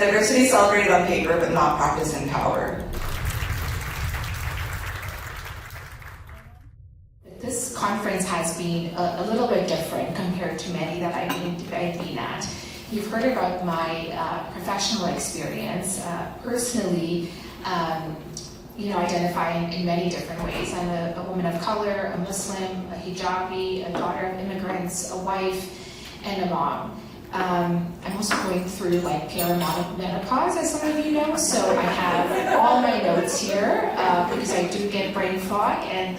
Diversity is celebrated on paper but not practiced in power. This conference has been a little bit different compared to many that I've been at. You've heard about my professional experience. Personally, identify in many different ways. I'm a woman of color, a Muslim, a hijabi, a daughter of immigrants, a wife, and a mom. I'm also going through like perimenopause, as some of you know, so I have all my notes here because I do get brain fog, and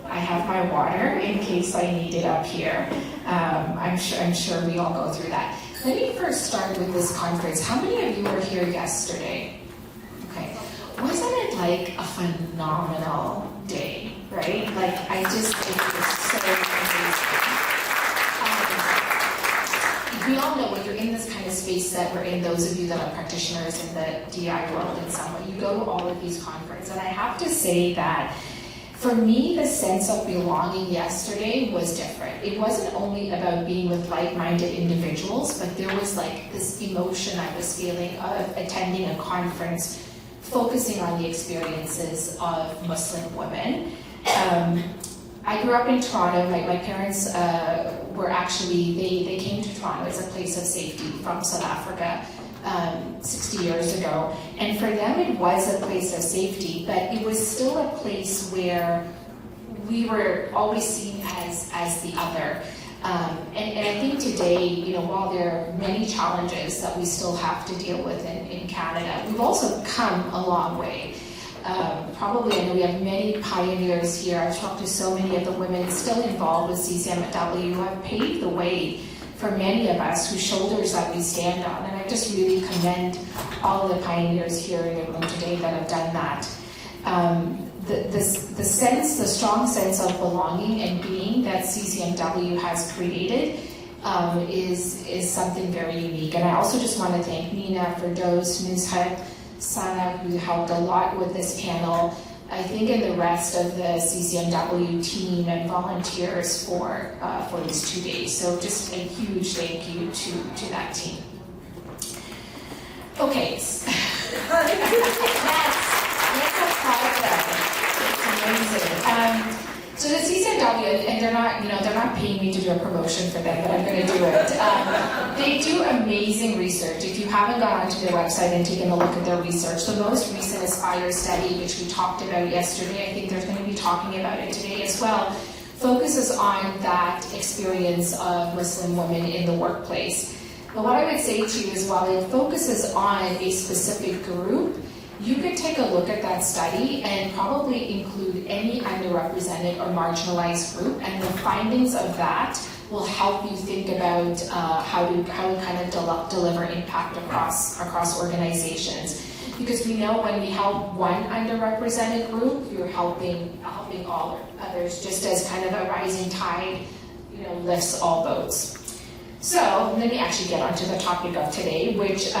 I have my water in case I need it up here. I'm sure we all go through that. Let me first start with this conference. How many of you were here yesterday? Okay. Wasn't it like a phenomenal day, right? Like, it was so amazing. We all know when you're in this kind of space that we're in, those of you that are practitioners in the DEI world in some way, you go to all of these conferences. And I have to say that for me, the sense of belonging yesterday was different. It wasn't only about being with like-minded individuals, but there was like this emotion I was feeling of attending a conference focusing on the experiences of Muslim women. I grew up in Toronto. My parents were actually, they came to Toronto as a place of safety from South Africa 60 years ago. And for them, it was a place of safety, but it was still a place where we were always seen as the other. And I think today, while there are many challenges that we still have to deal with in Canada, we've also come a long way. Probably, I know we have many pioneers here. I've talked to so many of the women still involved with CCMW who have paved the way for many of us whose shoulders that we stand on. And I just really commend all of the pioneers here in the room today that have done that. The strong sense of belonging and being that CCMW has created is something very unique. And I also just want to thank Nina, Firdaus, Nushat, Sadaf, who helped a lot with this panel, I think, and the rest of the CCMW team and volunteers for these 2 days. So just a huge thank you to that team. Okay. Yes. Let's applaud them. It's amazing. So the CCMW, and they're not paying me to do a promotion for them, but I'm going to do it. They do amazing research. If you haven't gone onto their website and taken a look at their research, the most recent Aspire study, which we talked about yesterday, I think there's going to be talking about it today as well, focuses on that experience of Muslim women in the workplace. But what I would say to you is, while it focuses on a specific group, you could take a look at that study and probably include any underrepresented or marginalized group, and the findings of that will help you think about how to kind of deliver impact across organizations. Because we know when we help one underrepresented group, you're helping all others, just as kind of a rising tide, lifts all boats. So let me actually get onto the topic of today, which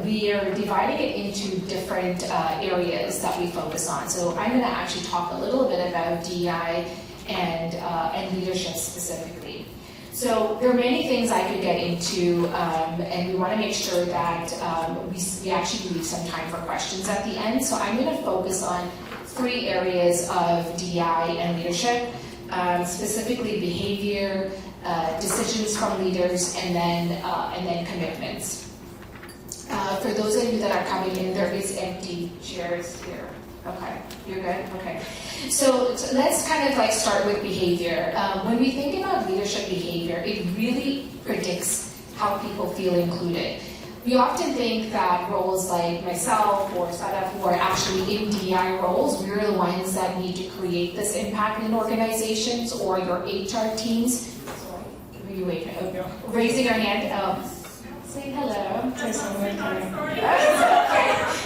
we are dividing it into different areas that we focus on. So I'm going to actually talk a little bit about DEI and leadership specifically. So there are many things I could get into, and we want to make sure that we actually leave some time for questions at the end. So I'm going to focus on 3 areas of DEI and leadership, specifically behavior, decisions from leaders, and then commitments. For those of you that are coming in, there is empty chairs here. Okay, you're good? Okay. So let's kind of like start with behavior. When we think about leadership behavior, it really predicts how people feel included. We often think that roles like myself or Sadaf, who are actually in DEI roles, we're the ones that need to create this impact in organizations, or your HR teams. You wait. Raising your hand. Say hello.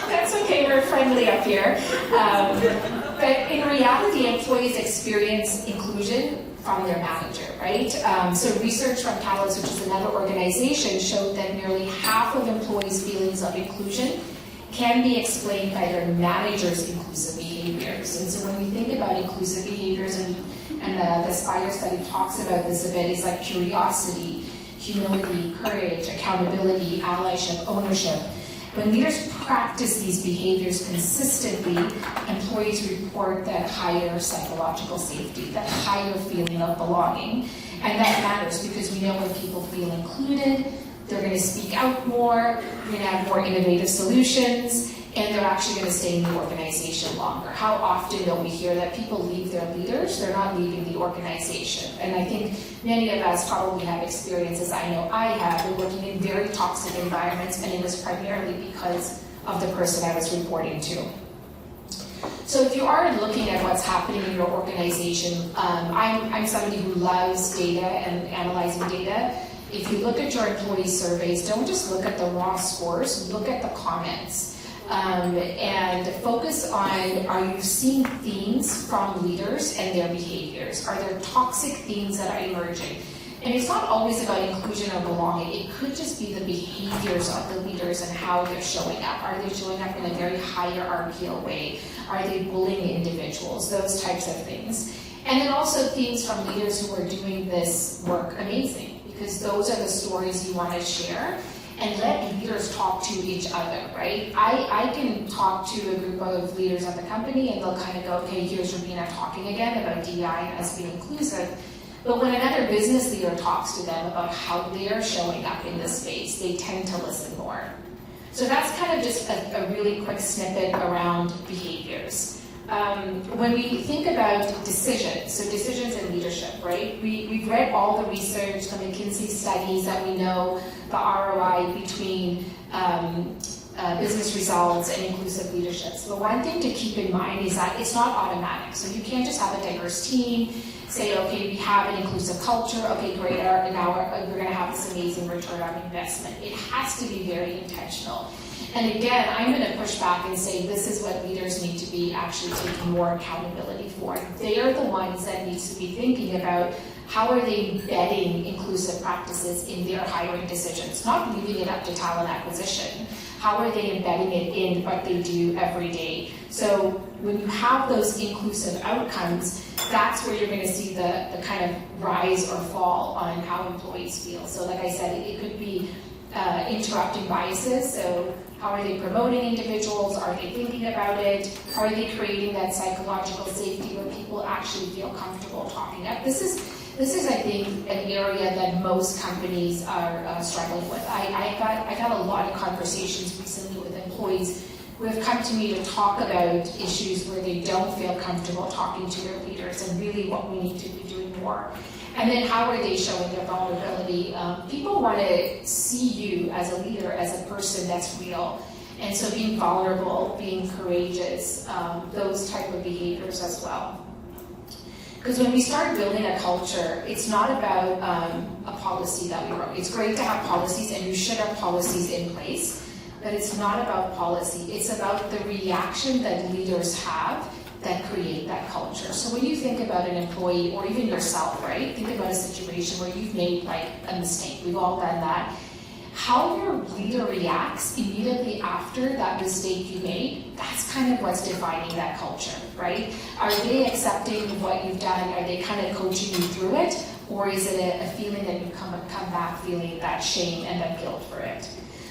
That's okay. We're friendly up here. But in reality, employees experience inclusion from their manager, right? So research from Catalyst, which is another organization, showed that nearly half of employees' feelings of inclusion can be explained by their manager's inclusive behaviors. And so when we think about inclusive behaviors, and the Aspire study talks about this a bit, is like curiosity, humility, courage, accountability, allyship, ownership. When leaders practice these behaviors consistently, employees report that higher psychological safety, that higher feeling of belonging. And that matters because we know when people feel included, they're going to speak out more, we're going to have more innovative solutions, and they're actually going to stay in the organization longer. How often do we hear that people leave their leaders, they're not leaving the organization? And I think many of us probably have experiences, I know I have, been working in very toxic environments, and it was primarily because of the person I was reporting to. So if you are looking at what's happening in your organization, I'm somebody who loves data and analyzing data. If you look at your employee surveys, don't just look at the raw scores, look at the comments. And focus on, are you seeing themes from leaders and their behaviors? Are there toxic themes that are emerging? And it's not always about inclusion or belonging. It could just be the behaviors of the leaders and how they're showing up. Are they showing up in a very hierarchical way? Are they bullying individuals? Those types of things. And then also themes from leaders who are doing this work amazing, because those are the stories you want to share. And let leaders talk to each other, right? I can talk to a group of leaders at the company and they'll kind of go, okay, here's Rubiena talking again about DEI and us being inclusive. But when another business leader talks to them about how they're showing up in this space, they tend to listen more. So that's kind of just a really quick snippet around behaviors. When we think about decisions, so decisions in leadership, right? We've read all the research, the McKinsey studies that we know, the ROI between business results and inclusive leadership. So the one thing to keep in mind is that it's not automatic. So you can't just have a diverse team, say, okay, we have an inclusive culture, okay, great, now we're going to have this amazing return on investment. It has to be very intentional. And again, I'm going to push back and say this is what leaders need to be actually taking more accountability for. They are the ones that need to be thinking about how are they embedding inclusive practices in their hiring decisions, not leaving it up to talent acquisition. How are they embedding it in what they do every day? So when you have those inclusive outcomes, that's where you're going to see the kind of rise or fall on how employees feel. So like I said, it could be interrupting biases. So how are they promoting individuals? Are they thinking about it? How are they creating that psychological safety where people actually feel comfortable talking up? This is, I think, an area that most companies are struggling with. I've had a lot of conversations recently with employees who have come to me to talk about issues where they don't feel comfortable talking to their leaders and really what we need to be doing more. And then how are they showing their vulnerability? People want to see you as a leader, as a person that's real. And so being vulnerable, being courageous, those type of behaviors as well. Because when we start building a culture, it's not about a policy that we wrote. It's great to have policies, and you should have policies in place, but it's not about policy. It's about the reaction that leaders have that create that culture. So when you think about an employee, or even yourself, right? Think about a situation where you've made like a mistake. We've all done that. How your leader reacts immediately after that mistake you made, that's kind of what's defining that culture, right? Are they accepting what you've done? Are they kind of coaching you through it? Or is it a feeling that you come back feeling that shame and that guilt for it?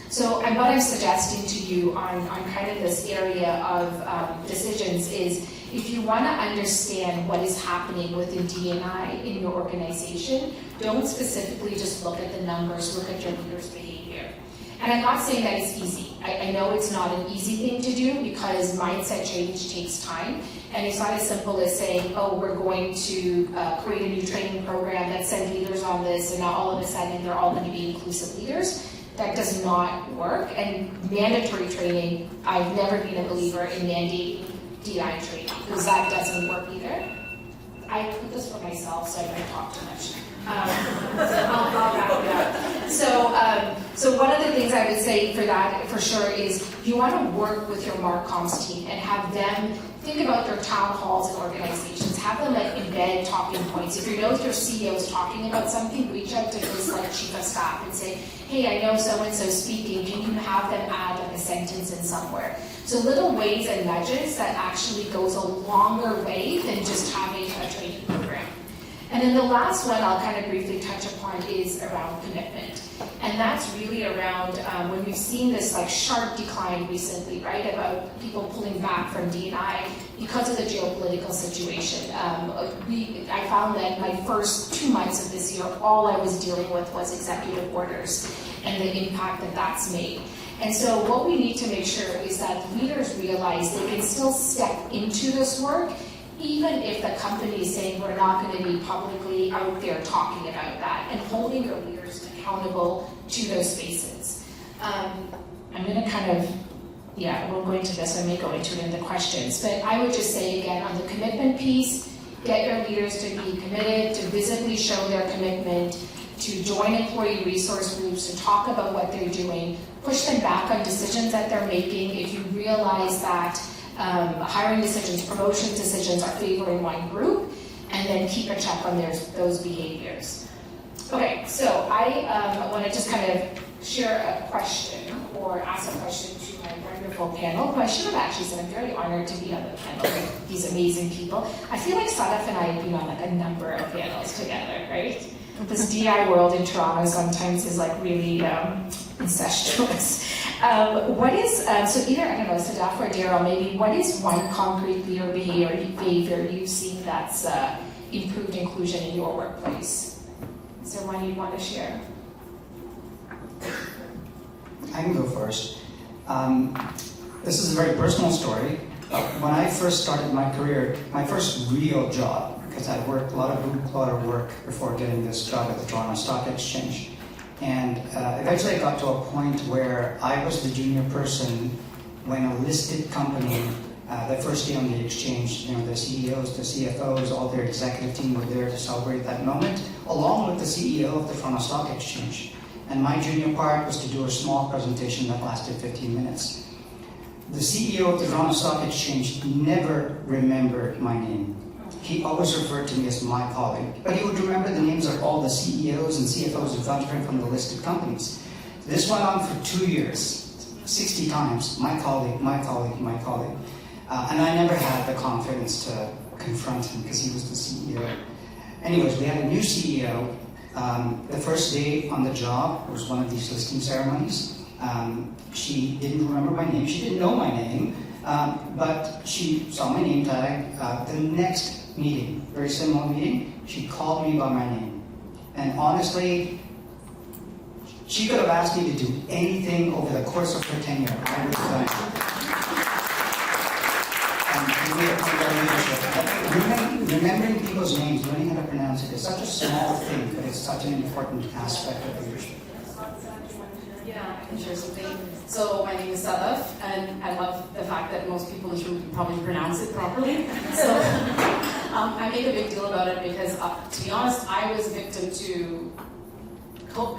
So and what I'm suggesting to you on kind of this area of decisions is, if you want to understand what is happening within DEI in your organization, don't specifically just look at the numbers, look at your leaders' behavior. And I'm not saying that it's easy. I know it's not an easy thing to do because mindset change takes time. And it's not as simple as saying, oh, we're going to create a new training program that sends leaders on this, and now all of a sudden they're all going to be inclusive leaders. That does not work. And mandatory training, I've never been a believer in mandating DEI training, because that doesn't work either. I put this for myself, so I don't talk too much. So I'll wrap it up. So one of the things I would say for that, for sure, is you want to work with your Marcoms team and have them think about their town halls and organizations. Have them like embed talking points. If you know your CEO is talking about something, reach out to his like chief of staff and say, hey, I know so-and-so speaking, can you have them add like a sentence in somewhere? So little ways and nudges that actually goes a longer way than just having a training program. And then the last one I'll kind of briefly touch upon is around commitment. And that's really around when we've seen this like sharp decline recently, right, about people pulling back from DEI because of the geopolitical situation. I found that my first 2 months of this year, all I was dealing with was executive orders and the impact that that's made. And so what we need to make sure is that leaders realize they can still step into this work even if the company is saying we're not going to be publicly out there talking about that, and holding your leaders accountable to those spaces. I'm going to kind of, I won't go into this, I may go into it in the questions, but I would just say again, on the commitment piece, get your leaders to be committed, to visibly show their commitment, to join employee resource groups, to talk about what they're doing, push them back on decisions that they're making if you realize that hiring decisions, promotion decisions are favoring one group, and then keep a check on those behaviors. Okay, so I want to just kind of share a question or ask a question to my wonderful panel, who I should have actually said I'm very honored to be on the panel with these amazing people. I feel like Sadaf and I have been on like a number of panels together, right? This DI world in Toronto sometimes is like really incestuous. What is, so either, I don't know, Sadaf or Darrell, maybe, what is one concrete leader behavior you've seen that's improved inclusion in your workplace? Is there one you'd want to share? I can go first. This is a very personal story. When I first started my career, my first real job, because I worked a lot of work before getting this job at the Toronto Stock Exchange. And eventually I got to a point where I was the junior person when a listed company, the first day on the exchange, the CEOs, the CFOs, all their executive team were there to celebrate that moment, along with the CEO of the Toronto Stock Exchange. And my junior part was to do a small presentation that lasted 15 minutes. The CEO of the Toronto Stock Exchange never remembered my name. He always referred to me as my colleague, but he would remember the names of all the CEOs and CFOs in front of him from the listed companies. This went on for 2 years, 60 times, my colleague, my colleague, my colleague. And I never had the confidence to confront him because he was the CEO. Anyways, we had a new CEO. The first day on the job was one of these listing ceremonies. She didn't remember my name, she didn't know my name, but she saw my name tag. The next meeting, very similar meeting, she called me by my name. And honestly, she could have asked me to do anything over the course of her tenure. I would have done it. Remembering people's names, learning how to pronounce it is such a small thing, but it's such an important aspect of leadership. Yeah, I can share something. So my name is Sadaf, and I love the fact that most people in this room can probably pronounce it properly. So I make a big deal about it because, to be honest, I was a victim to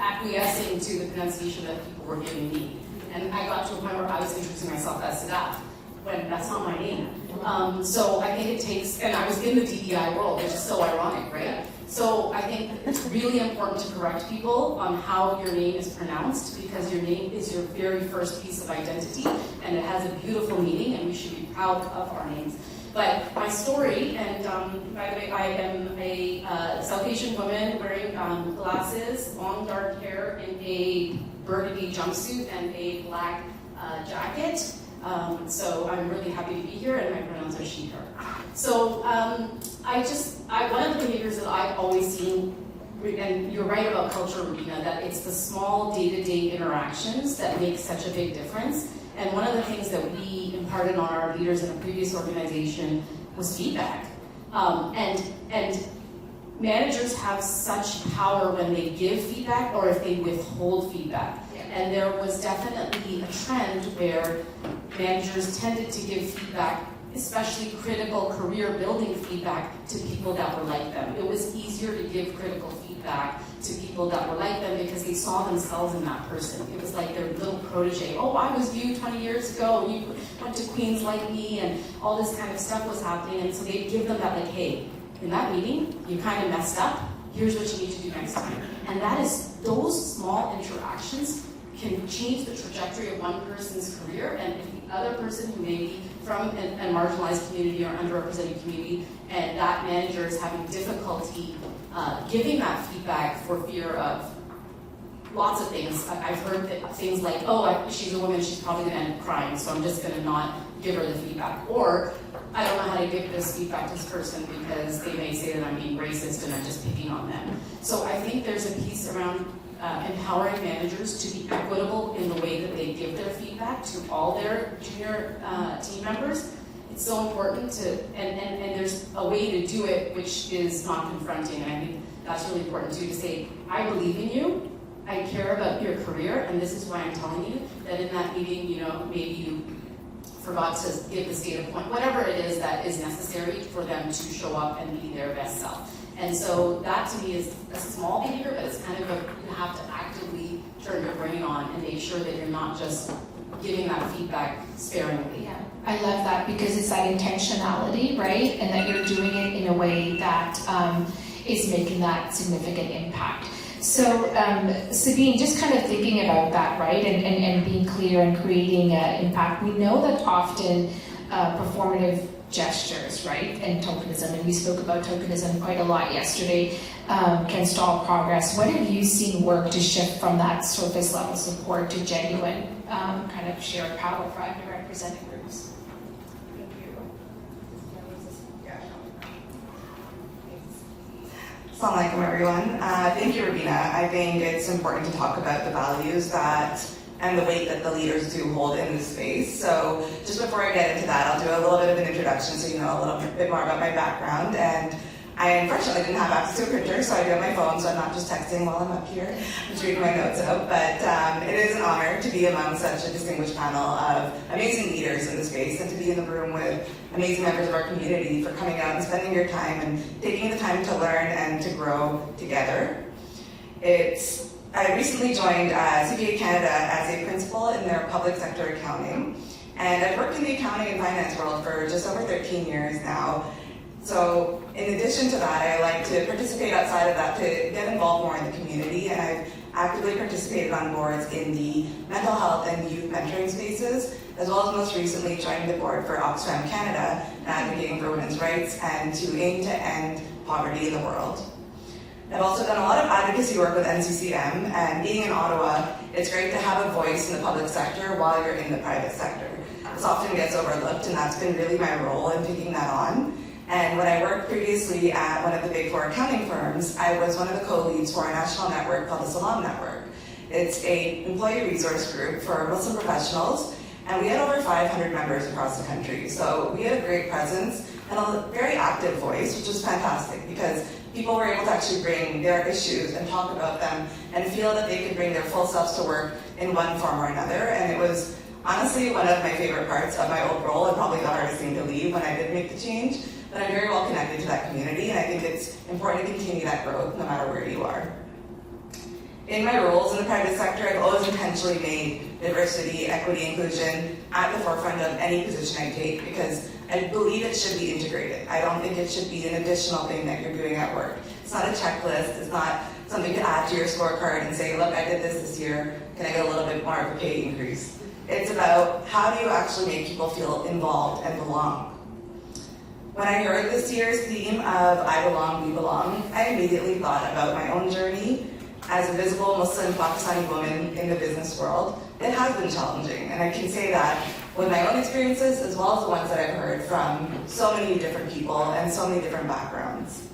acquiescing to the pronunciation that people were giving me. And I got to a point where I was introducing myself as Sadaf, when that's not my name. So I think it takes, and I was in the DEI world, which is so ironic, right? So I think it's really important to correct people on how your name is pronounced, because your name is your very first piece of identity, and it has a beautiful meaning, and we should be proud of our names. But my story, and by the way, I am a South Asian woman wearing glasses, long dark hair, in a burgundy jumpsuit and a black jacket. So I'm really happy to be here, and my pronouns are she, her. So one of the behaviors that I've always seen, and you're right about culture, Rubiena, that it's the small day-to-day interactions that make such a big difference. And one of the things that we imparted on our leaders in a previous organization was feedback. And managers have such power when they give feedback or if they withhold feedback. And there was definitely a trend where managers tended to give feedback, especially critical career building feedback, to people that were like them. It was easier to give critical feedback to people that were like them because they saw themselves in that person. It was like their little protege. Oh, I was you 20 years ago, you went to Queens like me, and all this kind of stuff was happening. And so they'd give them that, like, hey, in that meeting, you kind of messed up. Here's what you need to do next time. And that is, those small interactions can change the trajectory of one person's career, and if the other person who may be from a marginalized community or underrepresented community, and that manager is having difficulty giving that feedback for fear of lots of things. I've heard that things like, she's a woman, she's probably going to end up crying, so I'm just going to not give her the feedback. Or, I don't know how to give this feedback to this person because they may say that I'm being racist and I'm just picking on them. So I think there's a piece around empowering managers to be equitable in the way that they give their feedback to all their junior team members. It's so important to, and there's a way to do it which is not confronting, and I think that's really important too, to say, I believe in you, I care about your career, and this is why I'm telling you that in that meeting, maybe you forgot to give the data point, whatever it is that is necessary for them to show up and be their best self. And so that to me is a small behavior, but it's kind of you have to actively turn your brain on and make sure that you're not just giving that feedback sparingly. Yeah, I love that because it's that intentionality, right? And that you're doing it in a way that is making that significant impact. So, Sabeen, just kind of thinking about that, right, and being clear and creating impact, we know that often performative gestures, right, and tokenism, and we spoke about tokenism quite a lot yesterday, can stall progress. What have you seen work to shift from that surface level support to genuine kind of shared power for underrepresented groups? Assalamualaikum everyone. Thank you, Rubiena. I think it's important to talk about the values and the weight that the leaders do hold in this space. So just before I get into that, I'll do a little bit of an introduction so you know a little bit more about my background. And I unfortunately didn't have access to a printer, so I do have my phone, so I'm not just texting while I'm up here, just reading my notes out. But it is an honor to be among such a distinguished panel of amazing leaders in the space and to be in the room with amazing members of our community for coming out and spending your time and taking the time to learn and to grow together. I recently joined CPA Canada as a principal in their public sector accounting, and I've worked in the accounting and finance world for just over 13 years now. So in addition to that, I like to participate outside of that to get involved more in the community, and I've actively participated on boards in the mental health and youth mentoring spaces, as well as most recently joining the board for Oxfam Canada, advocating for women's rights and to aim to end poverty in the world. I've also done a lot of advocacy work with NCCM, and being in Ottawa, it's great to have a voice in the public sector while you're in the private sector. This often gets overlooked, and that's been really my role in taking that on. And when I worked previously at one of the big 4 accounting firms, I was one of the co-leads for a national network called the Salon Network. It's an employee resource group for Muslim professionals, and we had over 500 members across the country. So we had a great presence and a very active voice, which was fantastic because people were able to actually bring their issues and talk about them and feel that they could bring their full selves to work in one form or another. And it was honestly one of my favorite parts of my old role, and probably the hardest thing to leave when I did make the change. But I'm very well connected to that community, and I think it's important to continue that growth no matter where you are. In my roles in the private sector, I've always intentionally made diversity, equity, inclusion at the forefront of any position I take because I believe it should be integrated. I don't think it should be an additional thing that you're doing at work. It's not a checklist. It's not something to add to your scorecard and say, look, I did this year. Can I get a little bit more of a pay increase? It's about how do you actually make people feel involved and belong. When I heard this year's theme of I belong, we belong, I immediately thought about my own journey as a visible Muslim Pakistani woman in the business world. It has been challenging, and I can say that with my own experiences as well as the ones that I've heard from so many different people and so many different backgrounds.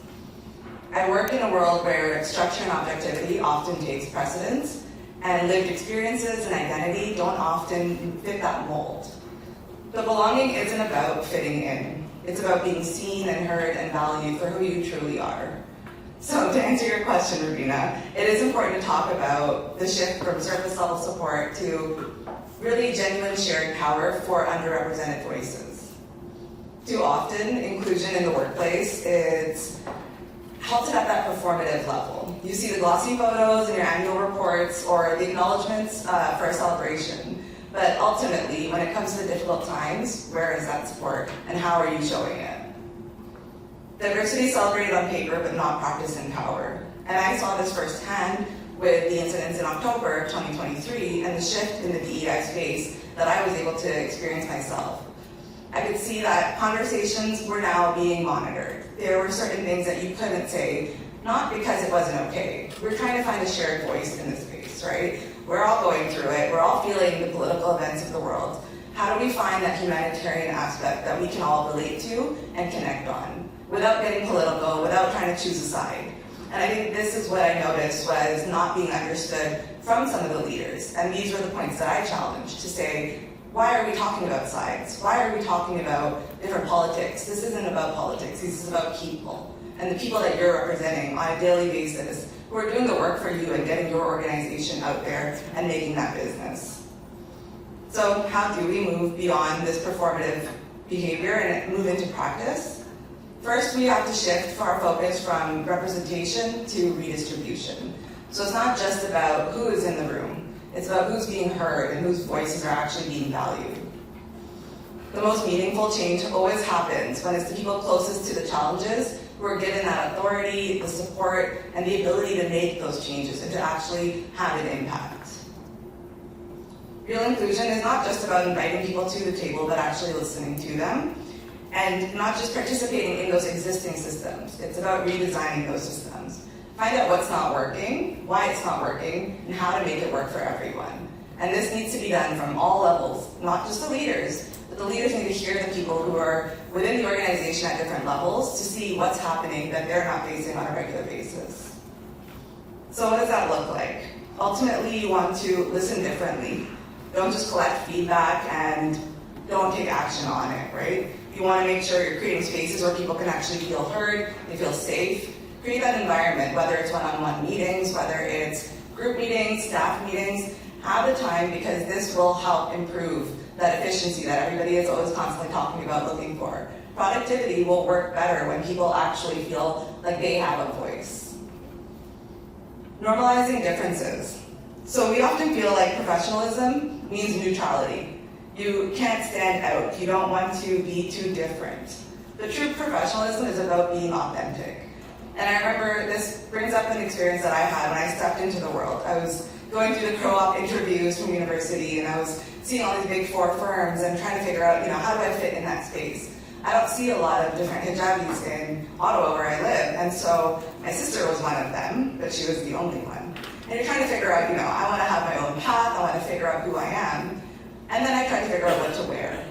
I work in a world where structure and objectivity often takes precedence, and lived experiences and identity don't often fit that mold. But belonging isn't about fitting in. It's about being seen and heard and valued for who you truly are. So to answer your question, Rubiena, it is important to talk about the shift from surface level support to really genuine shared power for underrepresented voices. Too often, inclusion in the workplace is halted at that performative level. You see the glossy photos in your annual reports or the acknowledgements for a celebration. But ultimately, when it comes to the difficult times, where is that support and how are you showing it? Diversity is celebrated on paper but not practiced in power. And I saw this firsthand with the incidents in October of 2023 and the shift in the DEI space that I was able to experience myself. I could see that conversations were now being monitored. There were certain things that you couldn't say, not because it wasn't okay. We're trying to find a shared voice in this space. politics, right? We're all going through it. We're all feeling the political events of the world. How do we find that humanitarian aspect that we can all relate to and connect on without getting political, without trying to choose a side? And I think this is what I noticed was not being understood from some of the leaders. And these were the points that I challenged to say, why are we talking about sides? Why are we talking about different politics? This isn't about politics, this is about people. And the people that you're representing on a daily basis who are doing the work for you and getting your organization out there and making that business. So how do we move beyond this performative behavior and move into practice? First, we have to shift our focus from representation to redistribution. So it's not just about who is in the room, it's about who's being heard and whose voices are actually being valued. The most meaningful change always happens when it's the people closest to the challenges who are given that authority, the support, and the ability to make those changes and to actually have an impact. Real inclusion is not just about inviting people to the table, but actually listening to them, and not just participating in those existing systems. It's about redesigning those systems. Find out what's not working, why it's not working, and how to make it work for everyone. And this needs to be done from all levels, not just the leaders, but the leaders need to hear the people who are within the organization at different levels to see what's happening that they're not facing on a regular basis. So what does that look like? Ultimately, you want to listen differently. Don't just collect feedback and don't take action on it, right? You want to make sure you're creating spaces where people can actually feel heard, they feel safe. Create that environment, whether it's one-on-one meetings, whether it's group meetings, staff meetings. Have the time, because this will help improve that efficiency that everybody is always constantly talking about looking for. Productivity will work better when people actually feel like they have a voice. Normalizing differences. So we often feel like professionalism means neutrality. You can't stand out. You don't want to be too different. The true professionalism is about being authentic. And I remember this brings up an experience that I had when I stepped into the world. I was going through the co-op interviews from university, and I was seeing all these big four firms and trying to figure out, how do I fit in that space? I don't see a lot of different hijabis in Ottawa where I live, and so my sister was one of them, but she was the only one. And you're trying to figure out, I want to have my own path, I want to figure out who I am, and then I tried to figure out what to wear.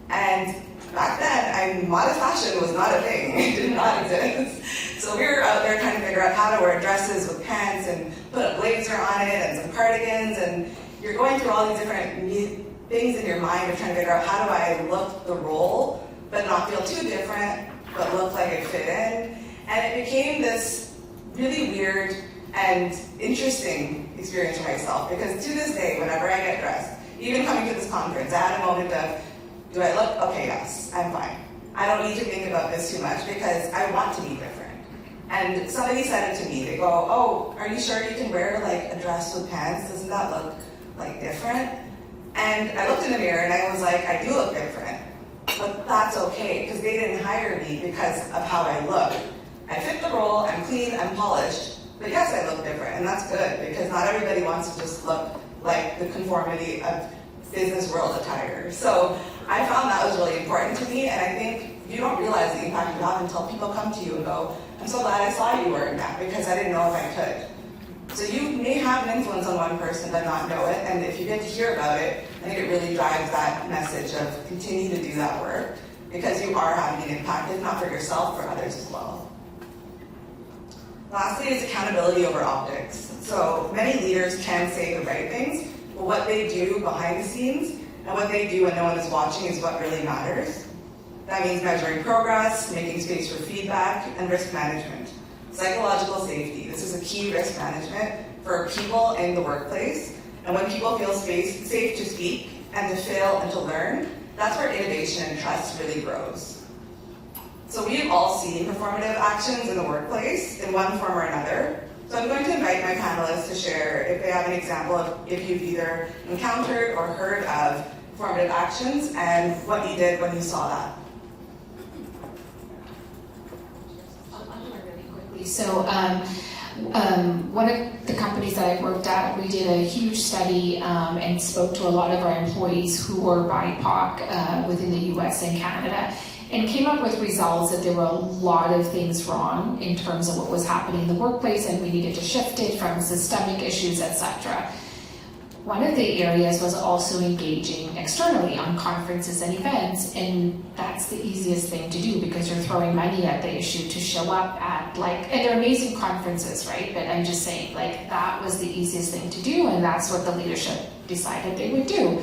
And back then, modest fashion was not a thing. It did not exist. So we were out there trying to figure out how to wear dresses with pants and put a blazer on it and some cardigans, and you're going through all these different things in your mind of trying to figure out how do I look the role, but not feel too different, but look like I fit in. And it became this really weird and interesting experience for myself, because to this day, whenever I get dressed, even coming to this conference, I had a moment of, do I look? Okay, yes, I'm fine. I don't need to think about this too much because I want to be different. And somebody said it to me, they go, oh, are you sure you can wear like a dress with pants? Doesn't that look like different? And I looked in the mirror and I was like, I do look different, but that's okay, because they didn't hire me because of how I look. I fit the role, I'm clean, I'm polished, but yes, I look different, and that's good, because not everybody wants to just look like the conformity of business world attire. So I found that was really important to me, and I think you don't realize the impact you have until people come to you and go, I'm so glad I saw you wearing that, because I didn't know if I could. So you may have an influence on one person but not know it, and if you get to hear about it, I think it really drives that message of continue to do that work, because you are having an impact, if not for yourself, for others as well. Lastly is accountability over optics. So many leaders can say the right things, but what they do behind the scenes and what they do when no one is watching is what really matters. That means measuring progress, making space for feedback, and risk management. Psychological safety. This is a key risk management for people in the workplace. And when people feel safe to speak and to fail and to learn, that's where innovation and trust really grows. So we've all seen performative actions in the workplace in one form or another. So I'm going to invite my panelists to share if they have an example of if you've either encountered or heard of performative actions and what you did when you saw that. I'll do it really quickly. So one of the companies that I worked at, we did a huge study and spoke to a lot of our employees who were BIPOC within the US and Canada. and came up with results that there were a lot of things wrong in terms of what was happening in the workplace, and we needed to shift it from systemic issues, etc. One of the areas was also engaging externally on conferences and events, and that's the easiest thing to do because you're throwing money at the issue to show up at, like, and they're amazing conferences, right? But I'm just saying, like, that was the easiest thing to do, and that's what the leadership decided they would do.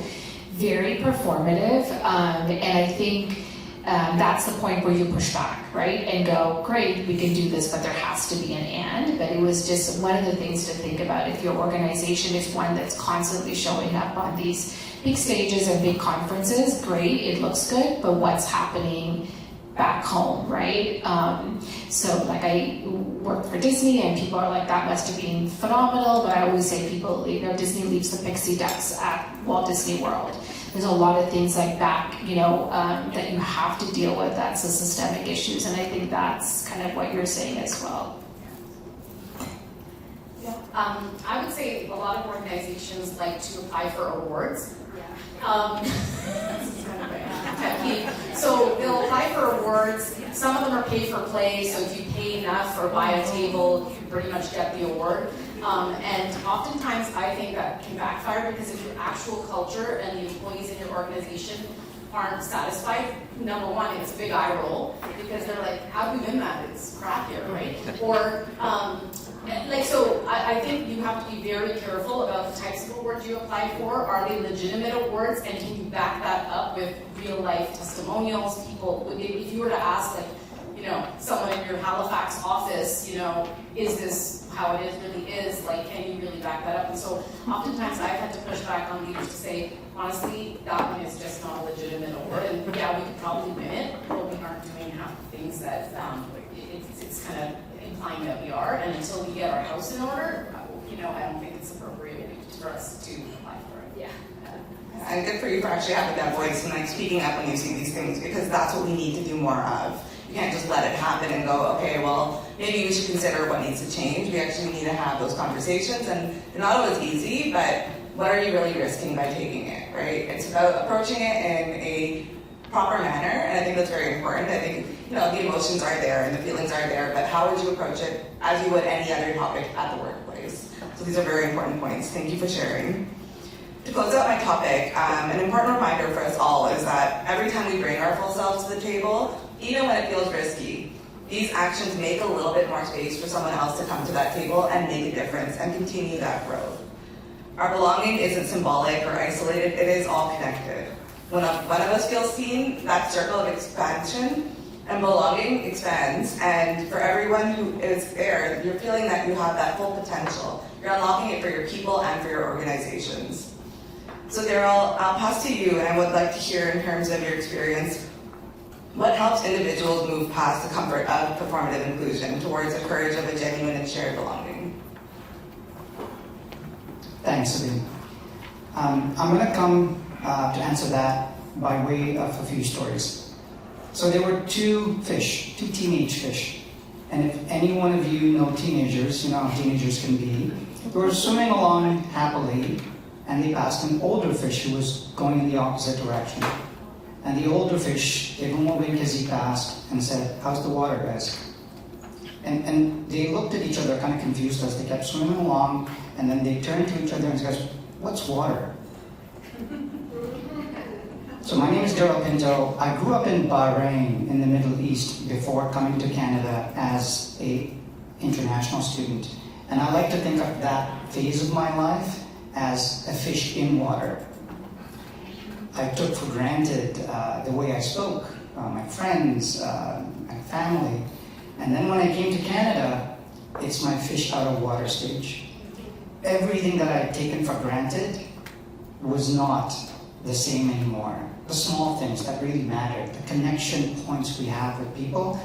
Very performative, and I think that's the point where you push back, right? And go, great, we can do this, but there has to be an and. But it was just one of the things to think about. If your organization is one that's constantly showing up on these big stages and big conferences, great, it looks good, but what's happening back home, right? So like I worked for Disney and people are like, that must have been phenomenal, but I always say people, you know, Disney leaves the pixie dust at Walt Disney World. There's a lot of things like that, you know, that you have to deal with. That's the systemic issues, and I think that's kind of what you're saying as well. Yeah. I would say a lot of organizations like to apply for awards. So they'll apply for awards. Some of them are pay for play, so if you pay enough or buy a table, you pretty much get the award. And oftentimes I think that can backfire because if your actual culture and the employees in your organization aren't satisfied, number one, it's a big eye roll because they're like, how do we win that? It's crap here, right? Or so I think you have to be very careful about the types of awards you apply for. Are they legitimate awards, and can you back that up with real life testimonials? People, if you were to ask, like, you know, someone in your Halifax office, you know, is this how it really is? Like, can you really back that up? And so oftentimes I've had to push back on leaders to say, honestly, that one is just not a legitimate award. And yeah, we could probably win it, but we aren't doing half the things that it's kind of implying that we are. And until we get our house in order, you know, I don't think it's appropriate for us to apply for it. Yeah. And good for you for actually having that voice and like speaking up when you see these things, because that's what we need to do more of. You can't just let it happen and go, okay, well, maybe we should consider what needs to change. We actually need to have those conversations, and they're not always easy, but what are you really risking by taking it, right? It's about approaching it in a proper manner, and I think that's very important. I think, you know, the emotions are there and the feelings are there, but how would you approach it as you would any other topic at the workplace? So these are very important points. Thank you for sharing. To close out my topic, an important reminder for us all is that every time we bring our full selves to the table, even when it feels risky, these actions make a little bit more space for someone else to come to that table and make a difference and continue that growth. Our belonging isn't symbolic or isolated, it is all connected. When one of us feels seen, that circle of expansion and belonging expands, and for everyone who is there, you're feeling that you have that full potential. You're unlocking it for your people and for your organizations. So Darrell, I'll pass to you, and I would like to hear in terms of your experience, what helps individuals move past the comfort of performative inclusion towards the courage of a genuine and shared belonging? Thanks, Sabeen. I'm going to come to answer that by way of a few stories. So there were two teenage fish. And if any one of you know teenagers, you know how teenagers can be, they were swimming along happily, and they passed an older fish who was going in the opposite direction. And the older fish gave him a wink as he passed and said, "How's the water, guys?" And they looked at each other kind of confused as they kept swimming along, and then they turned to each other and said, "What's water?" So my name is Darrell Pinto. I grew up in Bahrain in the Middle East before coming to Canada as an international student. And I like to think of that phase of my life as a fish in water. I took for granted the way I spoke, my friends, my family. And then when I came to Canada, it's my fish out of water stage. Everything that I'd taken for granted was not the same anymore. The small things that really mattered, the connection points we have with people.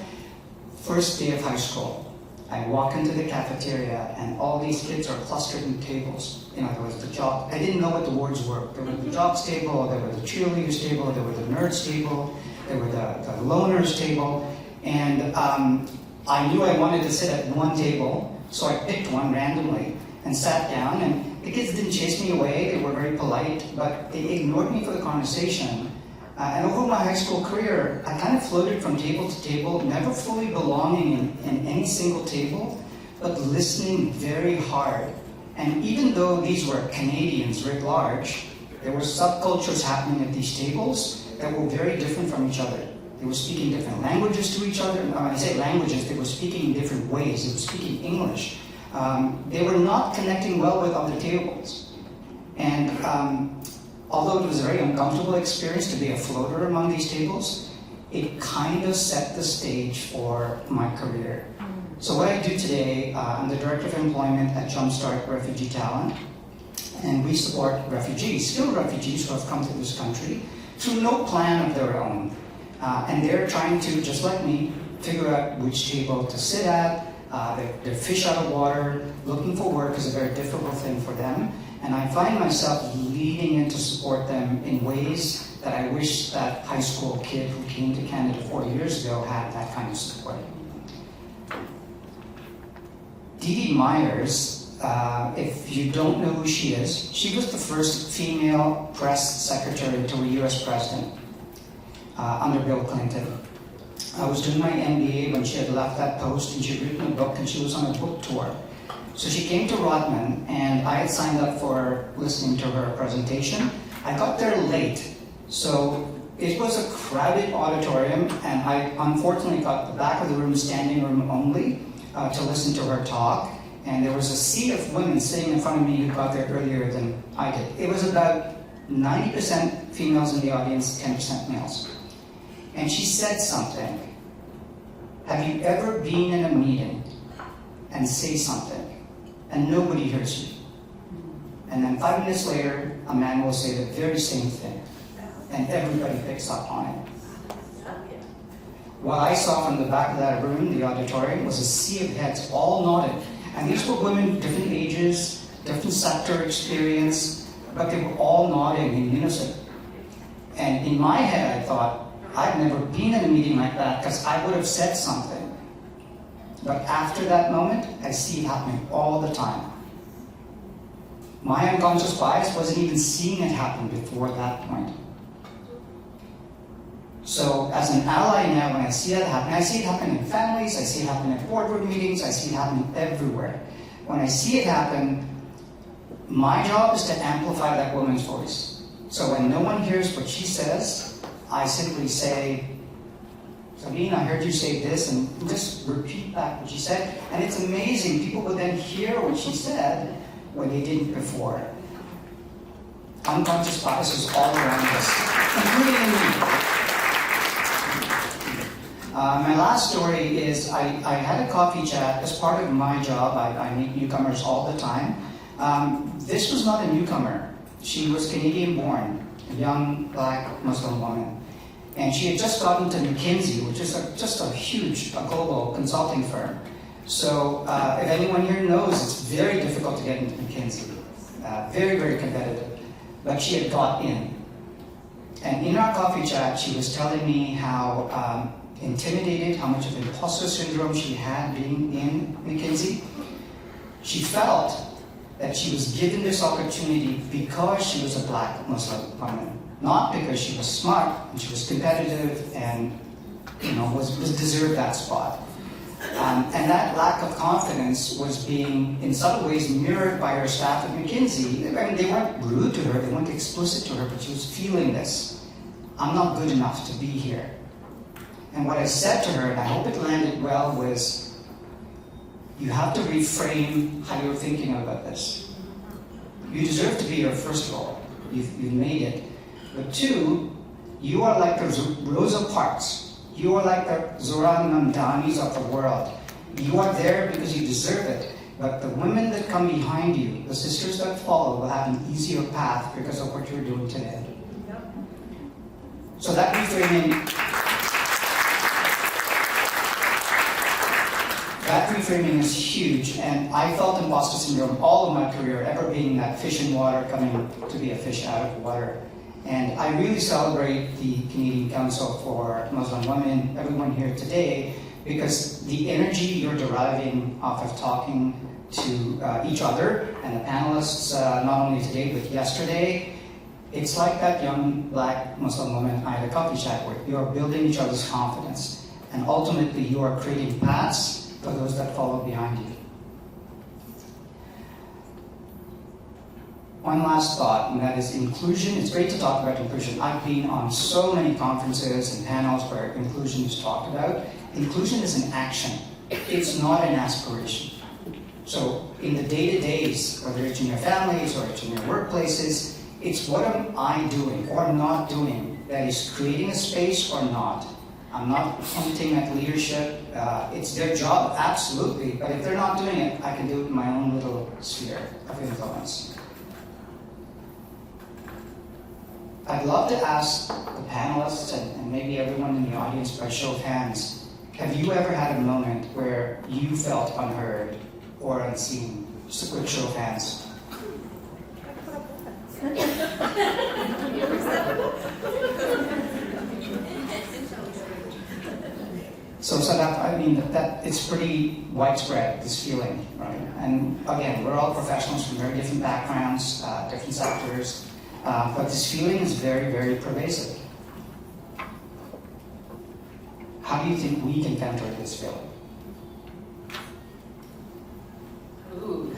First day of high school, I walk into the cafeteria and all these kids are clustered in tables. You know, there was the job, I didn't know what the words were. There was the jobs table, there was the cheerleaders table, there was the nerds table, there were the loners table. And I knew I wanted to sit at one table, so I picked one randomly and sat down, and the kids didn't chase me away, they were very polite, but they ignored me for the conversation. And over my high school career, I kind of floated from table to table, never fully belonging in any single table, but listening very hard. And even though these were Canadians writ large, there were subcultures happening at these tables that were very different from each other. They were speaking different languages to each other. When I say languages, they were speaking in different ways. They were speaking English. They were not connecting well with other tables. And although it was a very uncomfortable experience to be a floater among these tables, it kind of set the stage for my career. So what I do today, I'm the Director of Employment at Jumpstart Refugee Talent, and we support refugees, skilled refugees who have come to this country through no plan of their own. And they're trying to, just like me, figure out which table to sit at. They're fish out of water. Looking for work is a very difficult thing for them. And I find myself leading in to support them in ways that I wish that high school kid who came to Canada 4 years ago had that kind of support. Dee Dee Myers, if you don't know who she is, she was the first female press secretary to a US president under Bill Clinton. I was doing my MBA when she had left that post, and she had written a book, and she was on a book tour. So she came to Rotman, and I had signed up for listening to her presentation. I got there late, so it was a crowded auditorium, and I unfortunately got the back of the room, standing room only, to listen to her talk. And there was a sea of women sitting in front of me who got there earlier than I did. It was about 90% females in the audience, 10% males. And she said something. Have you ever been in a meeting and say something and nobody hears you? And then 5 minutes later, a man will say the very same thing, and everybody picks up on it. What I saw from the back of that room, the auditorium, was a sea of heads, all nodding. And these were women, different ages, different sector experience, but they were all nodding in unison. And in my head, I thought, I've never been in a meeting like that because I would have said something. But after that moment, I see it happening all the time. My unconscious bias wasn't even seeing it happen before that point. So as an ally now, when I see that happen, I see it happen in families, I see it happen at boardroom meetings, I see it happening everywhere. When I see it happen, my job is to amplify that woman's voice. So when no one hears what she says, I simply say, Sabeen, I heard you say this, and just repeat back what she said. And it's amazing, people would then hear what she said when they didn't before. Unconscious bias is all around us, including in me. My last story is I had a coffee chat as part of my job. I meet newcomers all the time. This was not a newcomer. She was Canadian born, a young black Muslim woman. And she had just gotten to McKinsey, which is just a huge global consulting firm. So if anyone here knows, it's very difficult to get into McKinsey. Very, very competitive. But she had got in. And in our coffee chat, she was telling me how intimidated, how much of imposter syndrome she had being in McKinsey. She felt that she was given this opportunity because she was a black Muslim woman, not because she was smart and she was competitive and was deserved that spot. And that lack of confidence was being, in subtle ways, mirrored by her staff at McKinsey. I mean, they weren't rude to her, they weren't explicit to her, but she was feeling this. I'm not good enough to be here. And what I said to her, and I hope it landed well, was, you have to reframe how you're thinking about this. You deserve to be here, first of all. You've made it. But two, you are like the Rosa Parks. You are like the Zohra Namdanis of the world. You are there because you deserve it. But the women that come behind you, the sisters that follow, will have an easier path because of what you're doing today. So that reframing is huge, and I felt imposter syndrome all of my career, ever being that fish in water coming to be a fish out of water. And I really celebrate the Canadian Council for Muslim Women, everyone here today, because the energy you're deriving off of talking to each other and the panelists, not only today but yesterday, It's like that young black Muslim woman I had a coffee chat with. You are building each other's confidence, and ultimately you are creating paths for those that follow behind you. One last thought, and that is inclusion. It's great to talk about inclusion. I've been on so many conferences and panels where inclusion is talked about. Inclusion is an action. It's not an aspiration. So in the day-to-days, whether it's in your families or it's in your workplaces, it's what am I doing or not doing that is creating a space or not. I'm not hinting at leadership. It's their job, absolutely. But if they're not doing it, I can do it in my own little sphere of influence. I'd love to ask the panelists and maybe everyone in the audience by show of hands, have you ever had a moment where you felt unheard or unseen? Just a quick show of hands. So Sadaf, I mean, that it's pretty widespread, this feeling, right? And again, we're all professionals from very different backgrounds, different sectors. But this feeling is very, very pervasive. How do you think we can counter this feeling? Ooh.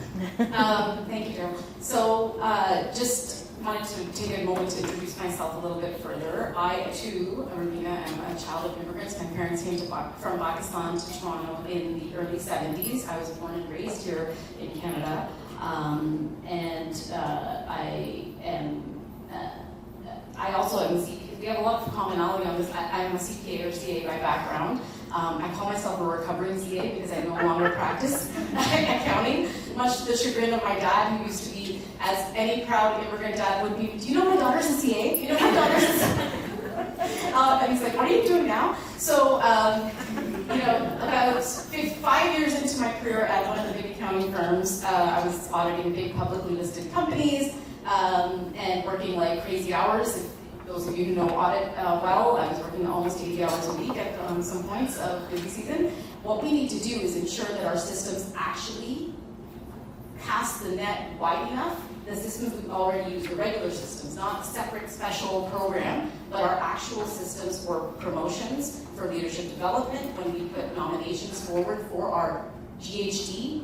Thank you, Darrell. So, just wanted to take a moment to introduce myself a little bit further. I, too, Rubiena, am a child of immigrants. My parents came from Pakistan to Toronto in the early 70s. I was born and raised here in Canada. I also am we have a lot of commonality on this. I am a CPA or CA by background. I call myself a recovering CA because I no longer practice accounting, much to the chagrin of my dad, who used to be, as any proud immigrant dad would be, do you know my daughter's a CA? Do you know my daughter's a CA? And he's like, what are you doing now? So, about 5 years into my career at one of the big accounting firms, I was auditing big publicly listed companies and working like crazy hours. If those of you who know audit well, I was working almost 80 hours a week at some points of busy season. What we need to do is ensure that our systems actually cast the net wide enough. The systems we already use, the regular systems, not separate special program, but our actual systems for promotions, for leadership development, when we put nominations forward for our GHD,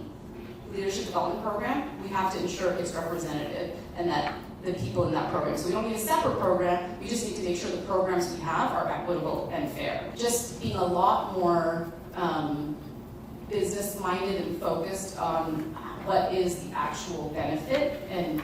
leadership development program, we have to ensure it's representative and that the people in that program. So we don't need a separate program, we just need to make sure the programs we have are equitable and fair. Just being a lot more business-minded and focused on what is the actual benefit and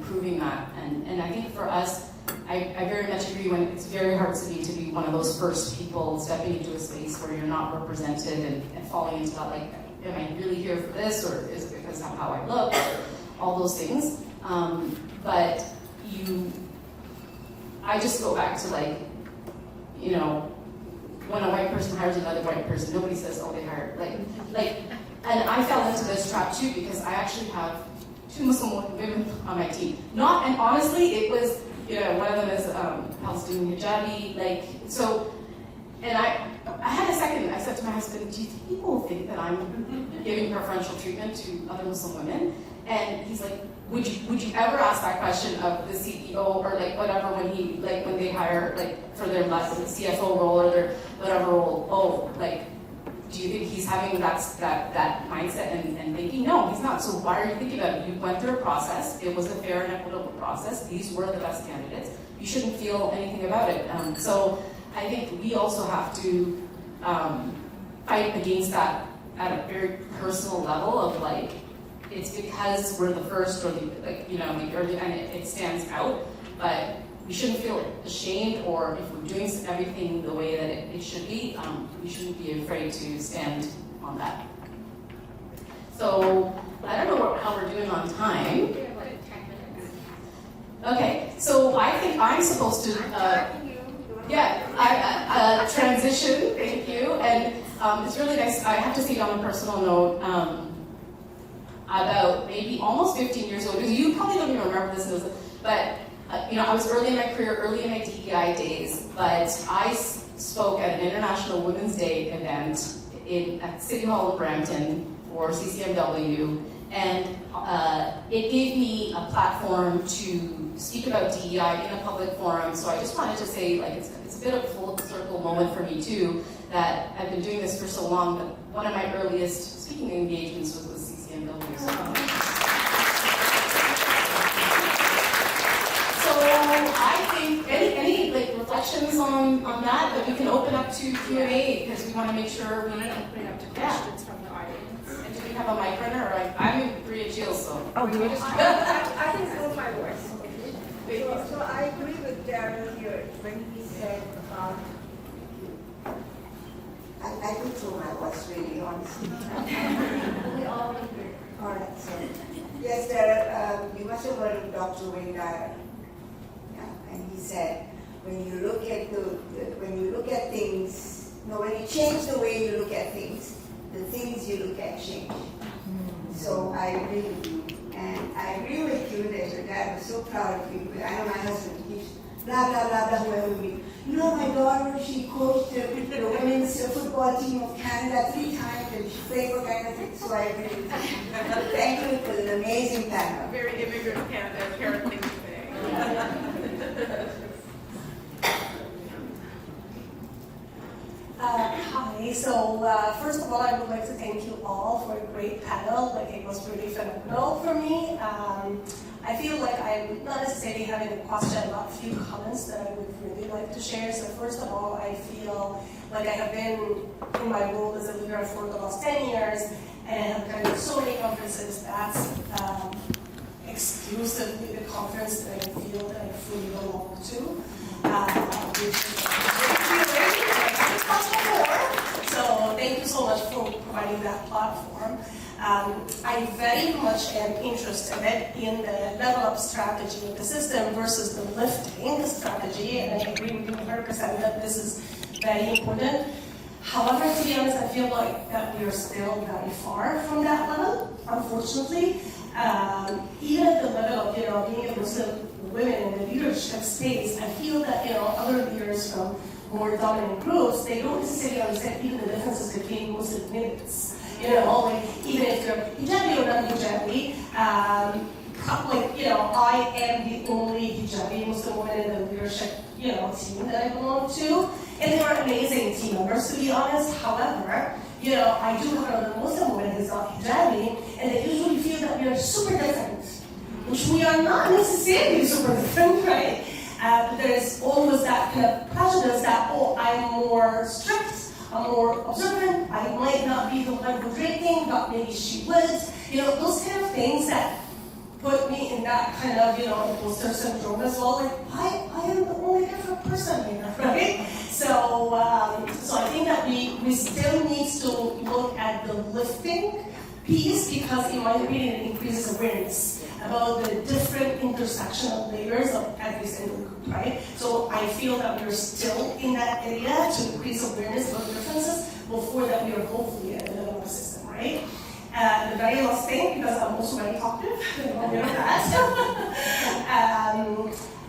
proving that. And I think for us, I very much agree when it's very hard to be one of those first people stepping into a space where you're not represented and falling into that, like, am I really here for this, or is it because of how I look, or all those things. But I just go back to, like, when a white person hires another white person, nobody says, oh, they hired, and I fell into this trap too because I actually have 2 Muslim women on my team. And honestly, it was, one of them is Palestinian hijabi, and I had a second. I said to my husband, do you think people think that I'm giving preferential treatment to other Muslim women? And he's like, would you ever ask that question of the CEO or whatever when they hire for their CFO role or their whatever role? Do you think he's having that mindset and thinking? No, he's not. So why are you thinking about it? You went through a process. It was a fair and equitable process. These were the best candidates. You shouldn't feel anything about it. So I think we also have to fight against that at a very personal level of it's because we're the first or the early, and it stands out, but we shouldn't feel ashamed, or if we're doing everything the way that it should be, we shouldn't be afraid to stand on that. So, I don't know how we're doing on time. Okay, so I think I'm supposed to, transition, thank you, and it's really nice. I have to say on a personal note, about maybe almost 15 years old, because you probably don't even remember this, but I was early in my career, early in my DEI days, but I spoke at an International Women's Day event at City Hall in Brampton for CCMW, and it gave me a platform to speak about DEI in a public forum. So I just wanted to say, like, it's a bit of a full circle moment for me too, that I've been doing this for so long, but one of my earliest speaking engagements was with CCMW. So I think any like reflections on that we can open up to Q&A, because we want to make sure we open it up to questions from the audience. And do we have a mic runner? Or I'm in Korea Jill, so. Oh, you just. I can throw my voice. So I agree with Darrell here when he said about. I could throw my voice really, honestly. We all agree. All right. So yes, Darrell, you must have heard of Dr. Wayne Dyer. Yeah, and he said when you look at things, when you change the way you look at things, the things you look at change. So I agree with you. And I agree with you that your dad was so proud of you. But I know my husband keeps blah, blah, blah, blah, whoever we. You know, my daughter, she coached the women's football team of Canada 3 times and she played for Canada. So I agree with you. Thank you for an amazing panel. Very immigrant parent thing to say. Hi, so first of all, I would like to thank you all for a great panel. Like, it was really phenomenal for me. I feel like I'm not necessarily having a question, but a few comments that I would really like to share. So first of all, I feel like I have been in my role as a leader for the last 10 years and have done so many conferences. That's exclusively the conference that I feel that I fully belong to. So thank you so much for providing that platform. I very much am interested in the level up strategy of the system versus the lifting strategy, and I agree with you 100% that this is very important. However, to be honest, I feel like that we are still very far from that level, unfortunately. Even at the level of being able to serve women in the leadership space, I feel that other leaders from more dominant groups, they don't necessarily understand even the differences between Muslim minutes. Like even if you're hijabi or not hijabi, I am the only hijabi Muslim woman in the leadership, team that I belong to, and they are amazing team members, to be honest. However, I do have another Muslim woman who's not hijabi, and they usually feel that we are super different, which we are not necessarily super different, right? But there is always that kind of prejudice that, I'm more strict, I'm more observant, I might not be the one who's drinking, but maybe she would. Those kind of things that put me in that kind of, imposter syndrome as well. Like, I am the only different person here, right? So I think that we still need to look at the lifting piece, because in my opinion it increases awareness about the different intersectional layers of every single group, right? So I feel that we're still in that area to increase awareness about differences before that we are hopefully at the level of the system, right? The very last thing, because I'm also very talkative,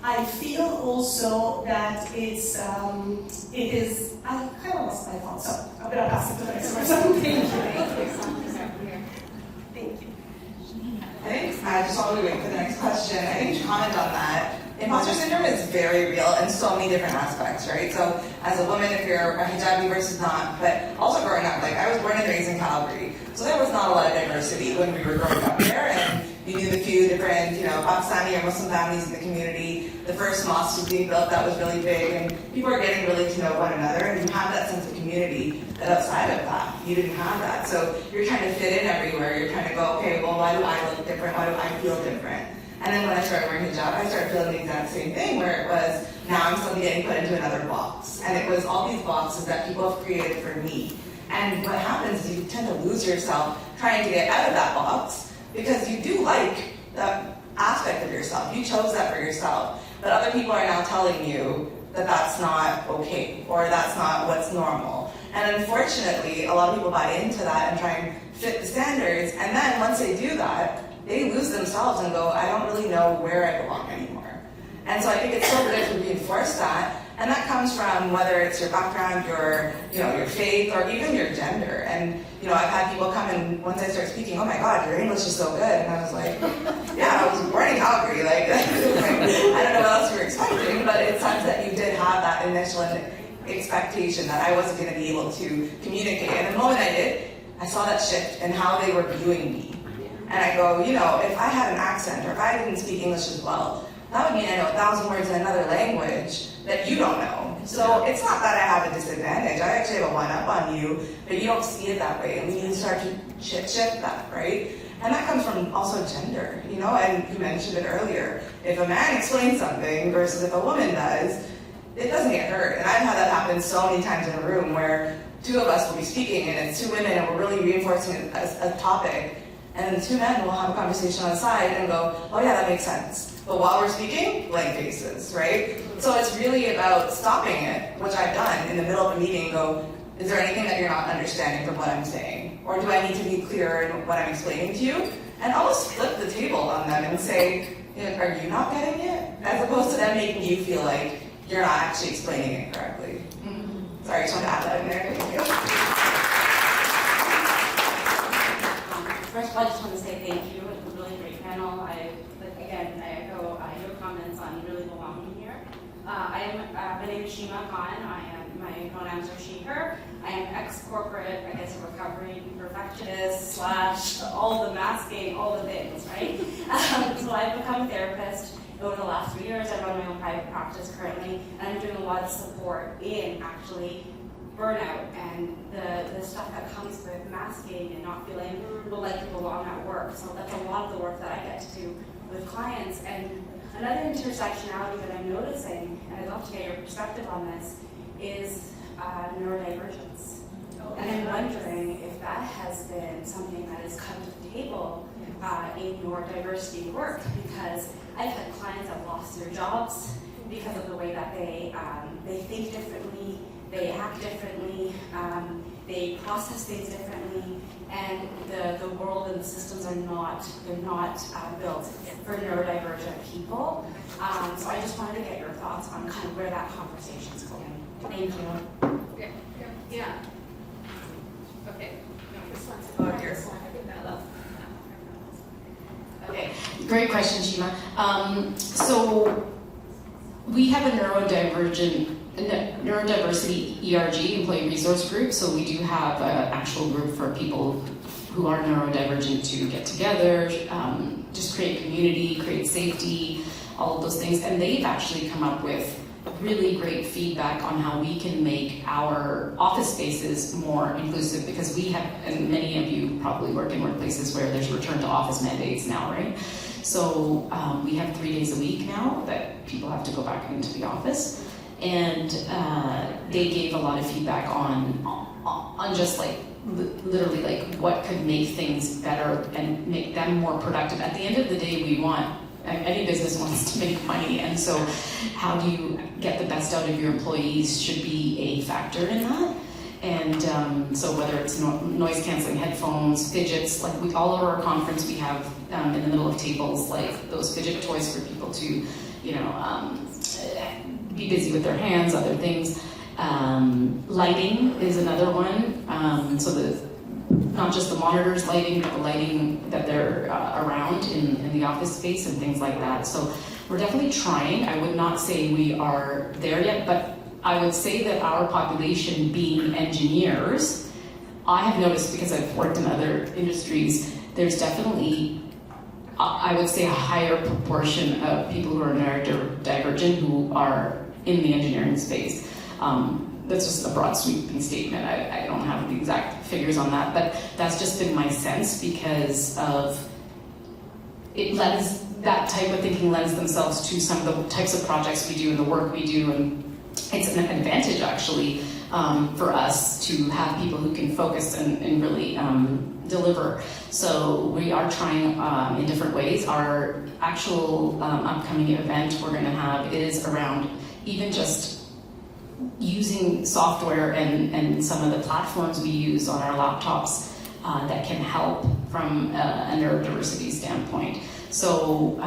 I feel also that it is, I kind of lost my thoughts, so I'm going to pass it to the next person. Thank you. Thank you. I just while we wait for the next question, I think to comment on that, imposter syndrome is very real in so many different aspects, right? So as a woman, if you're a hijabi versus not, but also growing up, like I was born and raised in Calgary, so there was not a lot of diversity when we were growing up there, and you knew the few different, Pakistani or Muslim families in the community. The first mosque was being built, that was really big, and people were getting really to know one another, and you have that sense of community that outside of that, you didn't have that. So you're trying to fit in everywhere. You're trying to go, okay, well, why do I look different? Why do I feel different? And then when I started wearing hijab, I started feeling the exact same thing, where it was, now I'm suddenly getting put into another box. And it was all these boxes that people have created for me. And what happens is you tend to lose yourself trying to get out of that box, because you do like that aspect of yourself. You chose that for yourself. But other people are now telling you that that's not okay, or that's not what's normal. And unfortunately, a lot of people buy into that and try and fit the standards. And then once they do that, they lose themselves and go, I don't really know where I belong anymore. And so I think it's so good to reinforce that. And that comes from whether it's your background, your faith, or even your gender. And I've had people come and once I start speaking, oh my God, your English is so good. And I was like, yeah, I was born in Calgary. Like, I don't know what else you were expecting, but it sounds that you did have that initial expectation that I wasn't going to be able to communicate. And the moment I did, I saw that shift in how they were viewing me. And I go, if I had an accent or if I didn't speak English as well, that would mean I know 1,000 words in another language that you don't know. So it's not that I have a disadvantage. I actually have a one-up on you, but you don't see it that way. And we need to start to shift that, right? And that comes from also gender, and you mentioned it earlier. If a man explains something versus if a woman does, it doesn't get heard. And I've had that happen so many times in a room where two of us will be speaking and it's two women and we're really reinforcing a topic. And then two men will have a conversation on the side and go, oh yeah, that makes sense. But while we're speaking, blank faces, right? So it's really about stopping it, which I've done in the middle of a meeting and go, is there anything that you're not understanding from what I'm saying? Or do I need to be clearer in what I'm explaining to you? And almost flip the table on them and say, are you not getting it? As opposed to them making you feel like you're not actually explaining it correctly. Sorry, I just wanted to add that in there. Thank you. First of all, I just want to say thank you. It was a really great panel. I echo your comments on really belonging here. My name is Shima Khan. My pronouns are she, her. I am ex-corporate, I guess a recovering perfectionist / all the masking, all the things, right? So I've become a therapist over the last 3 years. I run my own private practice currently, and I'm doing a lot of support in actually burnout and the stuff that comes with masking and not feeling like you belong at work. So that's a lot of the work that I get to do with clients. And another intersectionality that I'm noticing, and I'd love to get your perspective on this, is neurodivergence. And I'm wondering if that has been something that has come to the table in your diversity work, because I've had clients that have lost their jobs because of the way that they think differently, they act differently, they process things differently, and the world and the systems are not built for neurodivergent people. So I just wanted to get your thoughts on kind of where that conversation's going. Thank you. Yeah. Okay. No, this one's about your slide. Okay, great question, Shima. So we have a neurodiversity ERG, employee resource group. So we do have an actual group for people who are neurodivergent to get together, just create community, create safety, all of those things. And they've actually come up with really great feedback on how we can make our office spaces more inclusive, because we have, and many of you probably work in workplaces where there's return to office mandates now, right? So we have 3 days a week now that people have to go back into the office, and they gave a lot of feedback on just like literally like what could make things better and make them more productive. At the end of the day, any business wants to make money, and so how do you get the best out of your employees should be a factor in that. And so whether it's noise canceling headphones, fidgets, like all over our conference we have in the middle of tables like those fidget toys for people to, be busy with their hands, other things. Lighting is another one. So not just the monitors lighting, but the lighting that they're around in the office space and things like that. So we're definitely trying. I would not say we are there yet, but I would say that our population being engineers, I have noticed, because I've worked in other industries, there's definitely, I would say, a higher proportion of people who are neurodivergent who are in the engineering space. That's just a broad sweeping statement. I don't have the exact figures on that, but that's just been my sense, because of that type of thinking lends themselves to some of the types of projects we do and the work we do, and it's an advantage actually for us to have people who can focus and really deliver. So we are trying in different ways. Our actual upcoming event we're going to have is around even just using software and some of the platforms we use on our laptops that can help from a neurodiversity standpoint. So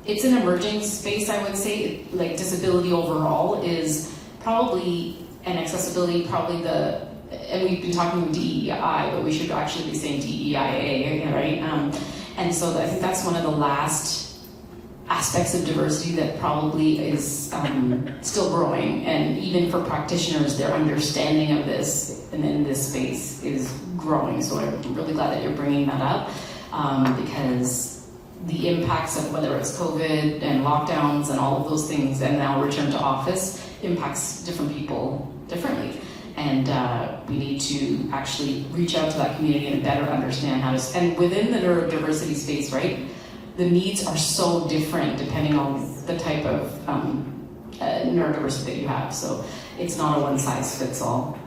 it's an emerging space, I would say. Like disability overall is probably, and accessibility probably and we've been talking DEI, but we should actually be saying DEIA, right? And so I think that's one of the last aspects of diversity that probably is still growing. And even for practitioners, their understanding of this and in this space is growing. So I'm really glad that you're bringing that up because the impacts of whether it's COVID and lockdowns and all of those things and now return to office impacts different people differently. And we need to actually reach out to that community and better understand how to, and within the neurodiversity space, right, the needs are so different depending on the type of neurodiversity that you have. So it's not a one size fits all.